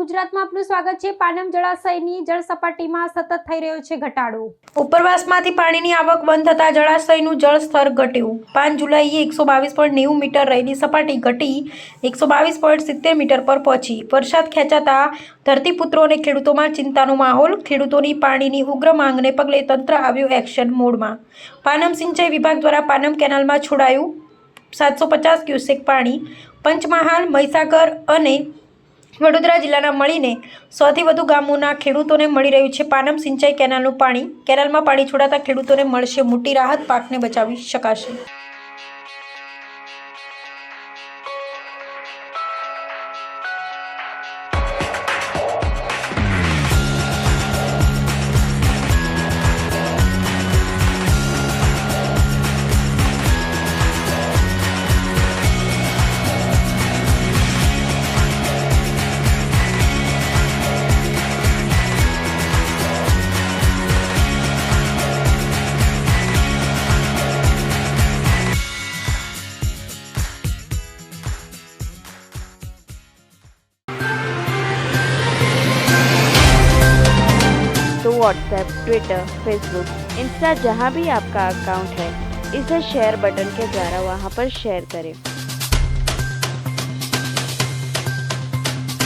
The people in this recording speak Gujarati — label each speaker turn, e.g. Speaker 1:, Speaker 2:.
Speaker 1: ગુજરાતમાં આપનું સ્વાગત છે। પાનમ જળાશયની જળ સપાટીમાં સતત થઈ રહ્યો છે ઘટાડો।
Speaker 2: ઉપરવાસમાંથી પાણીની આવક બંધ થતા જળાશયનું જળ સ્તર ઘટ્યું। 5 જુલાઈએ 122.90 મીટર રહેલી સપાટી ઘટી 122.70 મીટર પર પહોંચી। વરસાદ ખેંચાતા ધરતીપુત્રો અને ખેડૂતોમાં ચિંતાનો માહોલ। ખેડૂતોની પાણીની ઉગ્ર માંગને પગલે તંત્ર આવ્યું એક્શન મોડમાં। પાનમ સિંચાઈ વિભાગ દ્વારા પાનમ કેનાલમાં છોડાયું 750 ક્યુસેક પાણી। પંચમહાલ, મહીસાગર અને વડોદરા જિલ્લાના મળીને 100થી વધુ ગામોના ખેડૂતોને મળી રહ્યું છે પાનમ સિંચાઈ કેનાલનું પાણી। કેનાલમાં પાણી છોડાતા ખેડૂતોને મળશે મોટી રાહત, પાકને બચાવી શકાશે।
Speaker 3: तो व्हाट्सएप, ट्विटर, फेसबुक, इंस्टा जहाँ भी आपका अकाउंट है, इसे शेयर बटन के द्वारा वहाँ पर शेयर करें।